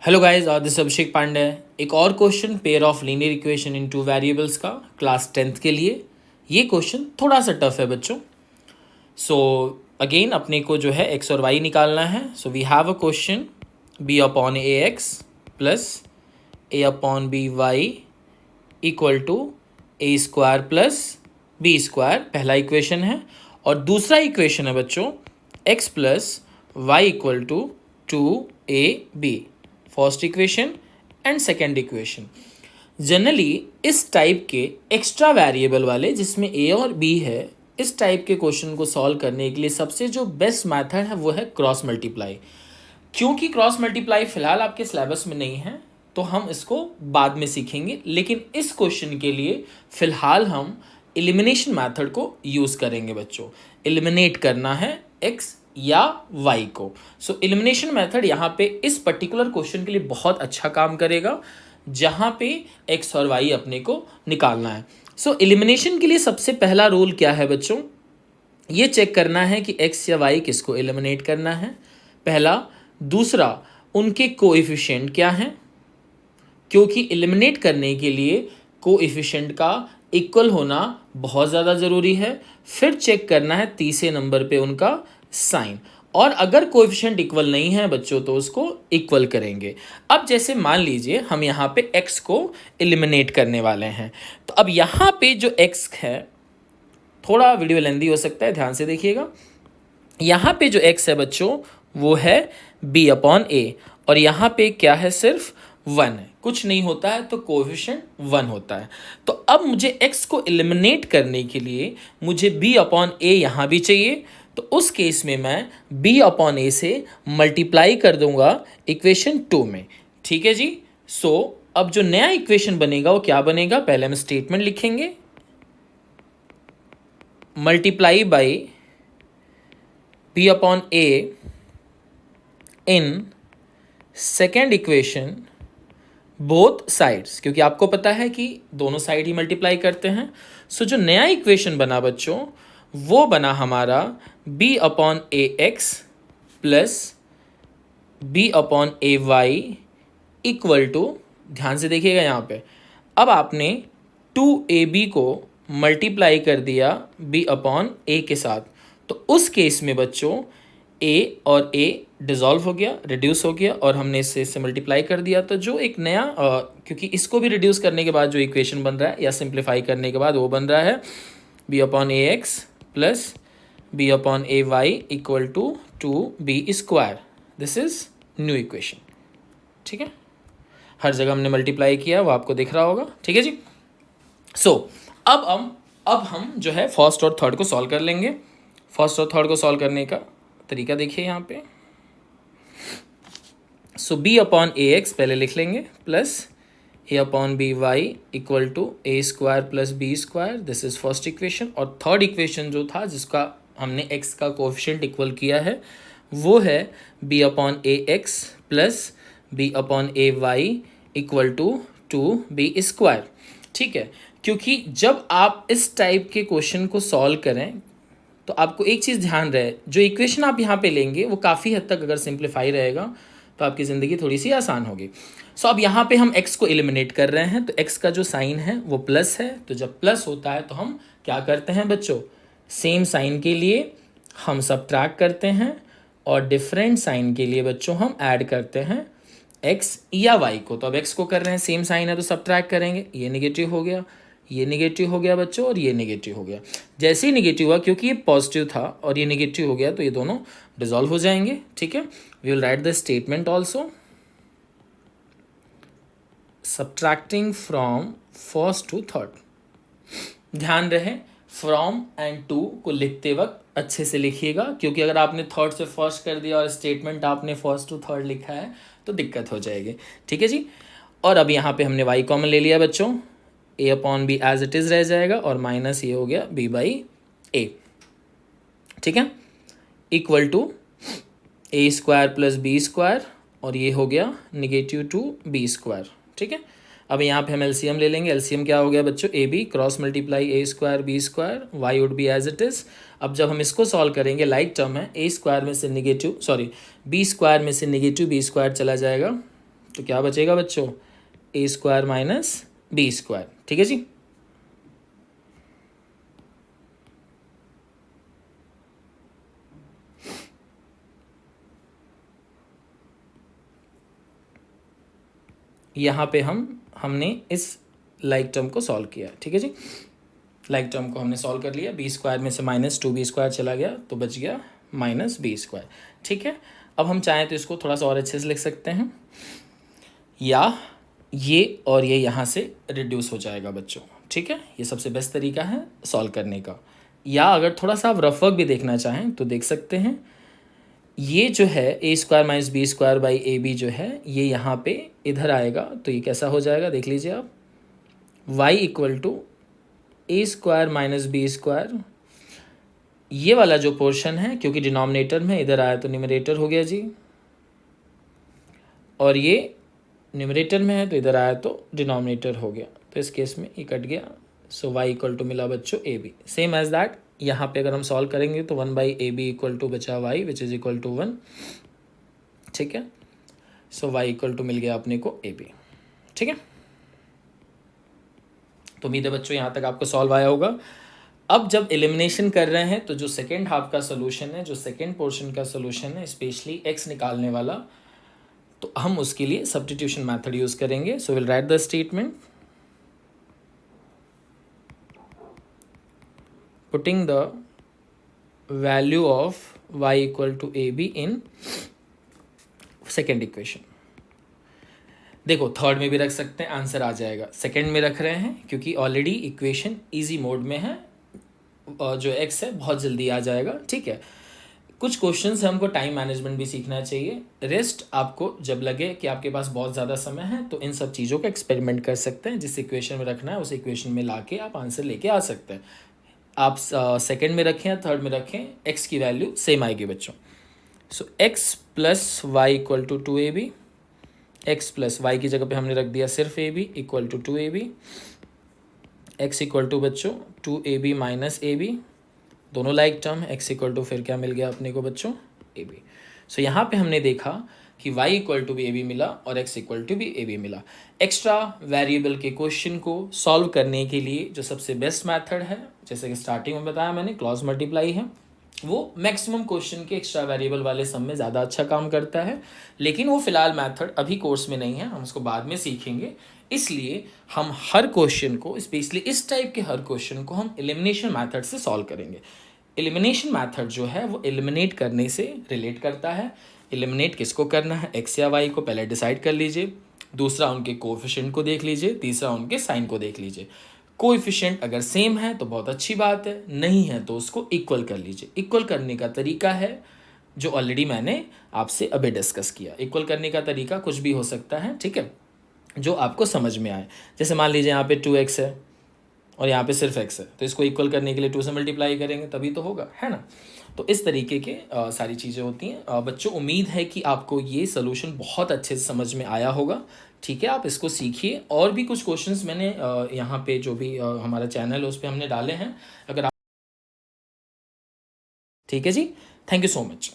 Hello guys, this अभिषेक पांडे। एक और question pair of linear equation in two variables का class 10th के लिए। ये क्वेश्चन थोड़ा सा टफ है बच्चों। सो अगेन अपने को जो है एक्स और वाई निकालना है। So we have a question B upon A X plus A upon B Y equal to A square plus B square, पहला इक्वेशन है। और दूसरा इक्वेशन है बच्चों X plus Y equal to 2ab, first equation and second equation. Generally इस type के extra variable वाले जिसमें ए और बी है, इस टाइप के क्वेश्चन को सॉल्व करने के लिए सबसे जो बेस्ट मेथड है वो है क्रॉस मल्टीप्लाई। क्योंकि क्रॉस मल्टीप्लाई फिलहाल आपके सिलेबस में नहीं है तो हम इसको बाद में सीखेंगे, लेकिन इस क्वेश्चन के लिए फिलहाल हम एलिमिनेशन मेथड को यूज़ करेंगे बच्चों। एलिमिनेट करना है एक्स या वाई को। सो एलिमिनेशन मेथड यहाँ पे इस पर्टिकुलर क्वेश्चन के लिए बहुत अच्छा काम करेगा, जहाँ पे एक्स और वाई अपने को निकालना है। सो एलिमिनेशन के लिए सबसे पहला रूल क्या है बच्चों, ये चेक करना है कि एक्स या वाई किसको एलिमिनेट करना है, पहला। दूसरा, उनके कोएफिशिएंट क्या हैं, क्योंकि एलिमिनेट करने के लिए कोएफिशिएंट का इक्वल होना बहुत ज़्यादा ज़रूरी है। फिर चेक करना है तीसरे नंबर पे उनका साइन, और अगर कोएफिशिएंट इक्वल नहीं है बच्चों तो उसको इक्वल करेंगे। अब जैसे मान लीजिए हम यहाँ पे x को एलिमिनेट करने वाले हैं, तो अब यहाँ पे जो x है, थोड़ा वीडियो लेंदी हो सकता है, ध्यान से देखिएगा। यहाँ पे जो x है बच्चों वो है b अपॉन ए, और यहाँ पे क्या है, सिर्फ 1 है, कुछ नहीं होता है तो कोएफिशिएंट 1 होता है। तो अब मुझे x को एलिमिनेट करने के लिए मुझे b अपॉन ए यहाँ भी चाहिए, तो उस केस में मैं b अपॉन ए से मल्टीप्लाई कर दूंगा इक्वेशन 2 में। ठीक है जी। सो अब जो नया इक्वेशन बनेगा वो क्या बनेगा, पहले हम स्टेटमेंट लिखेंगे, multiply by b upon A in second equation both sides, क्योंकि आपको पता है कि दोनों साइड ही मल्टीप्लाई करते हैं। सो जो नया इक्वेशन बना बच्चों वो बना हमारा b upon A X plus b upon A Y equal to, ध्यान से देखिएगा यहाँ पे, अब आपने 2ab को मल्टीप्लाई कर दिया b अपॉन ए के साथ, तो उस केस में बच्चों a और a डिज़ोल्व हो गया, रिड्यूस हो गया, और हमने इससे मल्टीप्लाई कर दिया। तो जो एक नया क्योंकि इसको भी रिड्यूस करने के बाद जो इक्वेशन बन रहा है या सिंप्लीफाई करने के बाद वो बन रहा है b upon A X plus b upon A Y equal to 2b square. This is new equation. ठीक है, हर जगह हमने मल्टीप्लाई किया, वो आपको दिख रहा होगा। ठीक है जी। सो अब हम जो है फर्स्ट और थर्ड को सॉल्व कर लेंगे। फर्स्ट और थर्ड को सॉल्व करने का तरीका देखिए यहाँ पे। So b upon A X पहले लिख लेंगे plus a upon B Y equal to A square plus B square. This is first equation. और थर्ड इक्वेशन जो था जिसका हमने x का कोएफिशिएंट इक्वल किया है वो है b upon A X plus b upon A Y equal to 2b square. ठीक है, क्योंकि जब आप इस टाइप के क्वेश्चन को सॉल्व करें तो आपको एक चीज़ ध्यान रहे, जो इक्वेशन आप यहाँ पे लेंगे वो काफ़ी हद तक अगर सिंप्लीफाई रहेगा तो आपकी ज़िंदगी थोड़ी सी आसान होगी। सो अब यहाँ पे हम x को एलिमिनेट कर रहे हैं, तो x का जो साइन है वो प्लस है, तो जब प्लस होता है तो हम क्या करते हैं बच्चों, सेम साइन के लिए हम सबट्रैक्ट करते हैं, और डिफरेंट साइन के लिए बच्चों हम ऐड करते हैं x या y को। तो अब x को कर रहे हैं, सेम साइन है तो सबट्रैक्ट करेंगे, ये नेगेटिव हो गया, ये नेगेटिव हो गया बच्चों, और ये नेगेटिव हो गया। जैसे ही नेगेटिव हुआ, क्योंकि ये पॉजिटिव था और ये नेगेटिव हो गया, तो ये दोनों डिसॉल्व हो जाएंगे। ठीक है, we will write the statement also, subtracting from first to third. ध्यान रहे फ्रॉम एंड टू को लिखते वक्त अच्छे से लिखिएगा, क्योंकि अगर आपने थर्ड से फर्स्ट कर दिया और स्टेटमेंट आपने फर्स्ट टू थर्ड लिखा है तो दिक्कत हो जाएगी। ठीक है जी। और अब यहाँ पे हमने y कॉमन ले लिया बच्चों, a upon B as it is रह जाएगा, और माइनस ये हो गया b बाई ए। ठीक है, equal to A square plus B square, और ये हो गया निगेटिव 2b स्क्वायर। ठीक है, अब यहाँ पे हम एलसीएम ले लेंगे। एलसीएम क्या हो गया बच्चों, A B cross multiply A square B square, Y would be as it is. अब जब हम इसको सॉल्व करेंगे, लाइक टर्म है, ए स्क्वायर में से निगेटिव बी स्क्वायर में से निगेटिव बी स्क्वायर चला जाएगा, तो क्या बचेगा बच्चों, ए स्क्वायर माइनस बी स्क्वायर। ठीक है जी। यहाँ पे हमने इस लाइक टर्म को सॉल्व किया। ठीक है जी, लाइक टर्म को हमने सॉल्व कर लिया। बी स्क्वायर में से माइनस 2b स्क्वायर चला गया तो बच गया माइनस बी स्क्वायर। ठीक है, अब हम चाहें तो इसको थोड़ा सा और अच्छे से लिख सकते हैं, या ये और ये यहाँ से रिड्यूस हो जाएगा बच्चों। ठीक है, ये सबसे बेस्ट तरीका है सॉल्व करने का। या अगर थोड़ा सा आप रफ वर्क भी देखना चाहें तो देख सकते हैं, ये जो है A square minus B square by A B जो है ये यहाँ पे इधर आएगा तो ये कैसा हो जाएगा, देख लीजिए आप, y equal to A square minus B square. ये वाला जो पोर्शन है क्योंकि डिनोमिनेटर में इधर आया तो न्यूमरेटर हो गया जी, और ये न्यूमरेटर में है तो इधर आया तो डिनोमिनेटर हो गया, तो इस केस में ये कट गया। सो y इक्वल टू मिला बच्चों A B. Same as that यहाँ पे अगर हम सॉल्व करेंगे तो 1/ab इक्वल टू बचा y which is equal to 1। ठीक है, सो y इक्वल टू मिल गया अपने को ab। ठीक है, तो उम्मीद है बच्चों यहाँ तक आपको सॉल्व आया होगा। अब जब एलिमिनेशन कर रहे हैं तो जो सेकेंड हाफ का सोल्यूशन है, जो सेकेंड पोर्शन का सोल्यूशन है, स्पेशली x निकालने वाला, तो हम उसके लिए सब्स्टिट्यूशन मेथड यूज करेंगे। So will write the statement, putting the value of y equal to ab in second equation. देखो थर्ड में भी रख सकते हैं, आंसर आ जाएगा। सेकेंड में रख रहे हैं क्योंकि ऑलरेडी इक्वेशन इजी मोड में है, जो x है बहुत जल्दी आ जाएगा। ठीक है, कुछ क्वेश्चंस है हमको टाइम मैनेजमेंट भी सीखना चाहिए। रेस्ट आपको जब लगे कि आपके पास बहुत ज़्यादा समय है तो इन सब चीज़ों का एक्सपेरिमेंट कर सकते हैं। जिस इक्वेशन में रखना है उस इक्वेशन में ला के आप आंसर लेके आ सकते हैं। आप सेकेंड में रखें या थर्ड में रखें, x की वैल्यू सेम आएगी बच्चों। So x plus Y equal to 2ab, x plus Y की जगह पे हमने रख दिया सिर्फ ab equal to 2ab, x equal to बच्चों 2ab माइनस ab, दोनों like term, x equal to फिर क्या मिल गया अपने को बच्चों ab। सो यहाँ पे हमने देखा कि y इक्वल टू भी ab मिला और x इक्वल टू भी ab मिला। एक्स्ट्रा वेरिएबल के क्वेश्चन को सॉल्व करने के लिए जो सबसे बेस्ट मेथड है, जैसे कि स्टार्टिंग में बताया मैंने, क्रॉस मल्टीप्लाई है। वो मैक्सिमम क्वेश्चन के एक्स्ट्रा वेरिएबल वाले सम में ज़्यादा अच्छा काम करता है, लेकिन वो फिलहाल मेथड अभी कोर्स में नहीं है, हम उसको बाद में सीखेंगे। इसलिए हम हर क्वेश्चन को, स्पेशली इस टाइप के हर क्वेश्चन को हम एलिमिनेशन मेथड से सॉल्व करेंगे। एलिमिनेशन मेथड जो है वो एलिमिनेट करने से रिलेट करता है। एलिमिनेट किसको करना है, x या y को पहले डिसाइड कर लीजिए, दूसरा उनके कोएफिशिएंट को देख लीजिए, तीसरा उनके साइन को देख लीजिए। कोएफिशिएंट अगर सेम है तो बहुत अच्छी बात है, नहीं है तो उसको इक्वल कर लीजिए। इक्वल करने का तरीका है जो ऑलरेडी मैंने आपसे अभी डिस्कस किया। इक्वल करने का तरीका कुछ भी हो सकता है, ठीक है, जो आपको समझ में आए। जैसे मान लीजिए यहाँ पे 2x है और यहाँ पे सिर्फ x है, तो इसको इक्वल करने के लिए 2 से मल्टीप्लाई करेंगे तभी तो होगा, है ना। तो इस तरीके के सारी चीज़ें होती हैं। बच्चों उम्मीद है कि आपको ये सोल्यूशन बहुत अच्छे से समझ में आया होगा। ठीक है, आप इसको सीखिए। और भी कुछ क्वेश्चंस मैंने यहाँ पे जो भी हमारा चैनल है उस पर हमने डाले हैं, अगर आप, ठीक है जी, थैंक यू सो मच।